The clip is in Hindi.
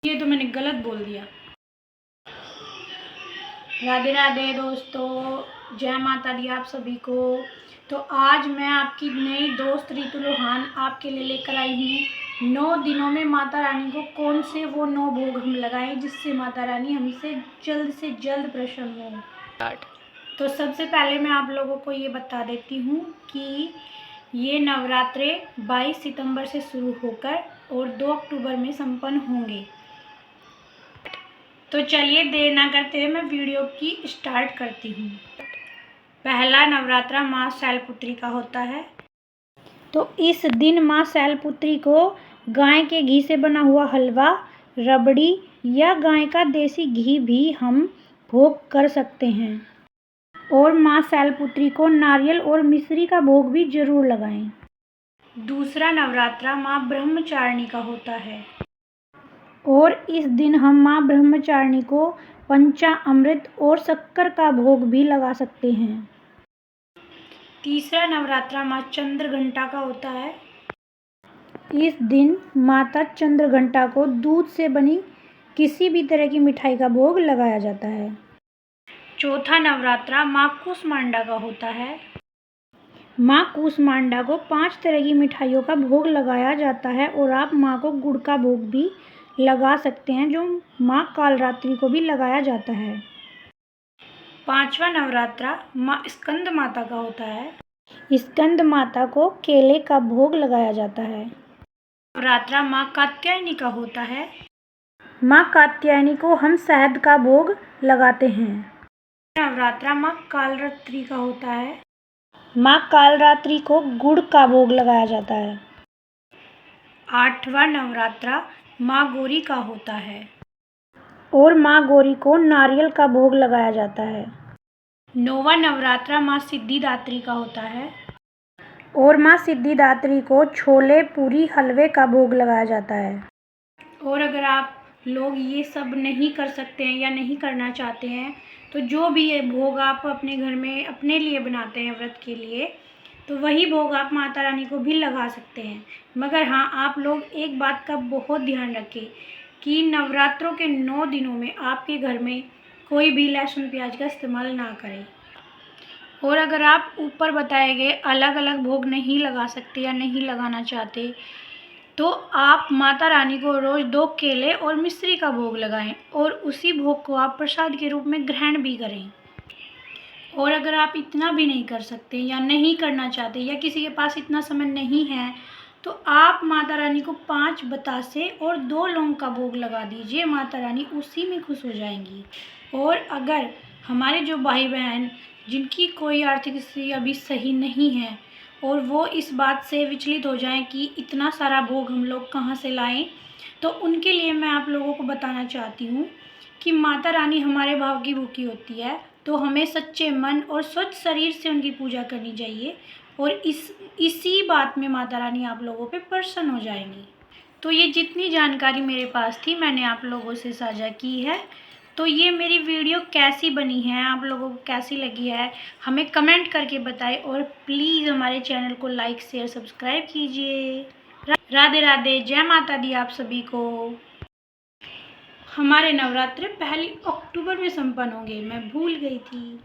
ये तो मैंने गलत बोल दिया। राधे राधे दोस्तों, जय माता दी आप सभी को। तो आज मैं आपकी नई दोस्त रितु लोहान आपके लिए लेकर आई हूँ 9 दिनों में माता रानी को कौन से वो 9 भोग हम लगाएं जिससे माता रानी हमसे से जल्द प्रसन्न हो। तो सबसे पहले मैं आप लोगों को ये बता देती हूँ कि ये नवरात्रे 22 सितंबर से शुरू होकर और 2 अक्टूबर में संपन्न होंगे। तो चलिए देर ना करते हुए मैं वीडियो की स्टार्ट करती हूँ। पहला नवरात्रा माँ शैलपुत्री का होता है। तो इस दिन माँ शैलपुत्री को गाय के घी से बना हुआ हलवा, रबड़ी या गाय का देसी घी भी हम भोग कर सकते हैं। और माँ शैलपुत्री को नारियल और मिश्री का भोग भी जरूर लगाएं। दूसरा नवरात्रा माँ ब्रह्मचारिणी का होता है और इस दिन हम माँ ब्रह्मचारिणी को पंचामृत और शक्कर का भोग भी लगा सकते हैं। तीसरा नवरात्रा माँ चंद्रघंटा का होता है। इस दिन माता चंद्रघंटा को दूध से बनी किसी भी तरह की मिठाई का भोग लगाया जाता है। चौथा नवरात्रा माँ कूसमांडा का होता है। माँ कूसमांडा को 5 तरह की मिठाइयों का भोग लगाया जाता है और आप माँ को गुड़ का भोग भी लगा सकते हैं जो माँ कालरात्रि को भी लगाया जाता है। पांचवा नवरात्रा माँ स्कंद माता का होता है। स्कंद माता को केले का भोग लगाया जाता है। नवरात्रा माँ कात्यायनी का होता है। माँ कात्यायनी को हम शहद का भोग लगाते हैं। नवरात्रा माँ कालरात्रि का होता है। माँ कालरात्रि को गुड़ का भोग लगाया जाता है। आठवां नवरात्रा माँ गौरी का होता है और माँ गौरी को नारियल का भोग लगाया जाता है। नौवां नवरात्रा माँ सिद्धिदात्री का होता है और माँ सिद्धिदात्री को छोले पूरी हलवे का भोग लगाया जाता है। और अगर आप लोग ये सब नहीं कर सकते हैं या नहीं करना चाहते हैं तो जो भी ये भोग आप अपने घर में अपने लिए बनाते हैं व्रत के लिए, तो वही भोग आप माता रानी को भी लगा सकते हैं। मगर हाँ, आप लोग एक बात का बहुत ध्यान रखें कि नवरात्रों के 9 दिनों में आपके घर में कोई भी लहसुन प्याज का इस्तेमाल ना करें। और अगर आप ऊपर बताए गए अलग अलग भोग नहीं लगा सकते या नहीं लगाना चाहते तो आप माता रानी को रोज़ 2 केले और मिश्री का भोग लगाएं और उसी भोग को आप प्रसाद के रूप में ग्रहण भी करें। और अगर आप इतना भी नहीं कर सकते या नहीं करना चाहते या किसी के पास इतना समय नहीं है तो आप माता रानी को 5 बतासे और 2 लौंग का भोग लगा दीजिए। माता रानी उसी में खुश हो जाएंगी। और अगर हमारे जो भाई बहन जिनकी कोई आर्थिक स्थिति अभी सही नहीं है और वो इस बात से विचलित हो जाएं कि इतना सारा भोग हम लोग कहाँ से लाएं, तो उनके लिए मैं आप लोगों को बताना चाहती हूँ कि माता रानी हमारे भाव की भूखी होती है, तो हमें सच्चे मन और स्वच्छ शरीर से उनकी पूजा करनी चाहिए और इसी बात में माता रानी आप लोगों पे प्रसन्न हो जाएंगी। तो ये जितनी जानकारी मेरे पास थी मैंने आप लोगों से साझा की है। तो ये मेरी वीडियो कैसी बनी है, आप लोगों को कैसी लगी है, हमें कमेंट करके बताएं और प्लीज़ हमारे चैनल को लाइक शेयर सब्सक्राइब कीजिए। राधे राधे, जय माता दी आप सभी को। हमारे नवरात्रे 1 अक्टूबर में संपन्न होंगे, मैं भूल गई थी।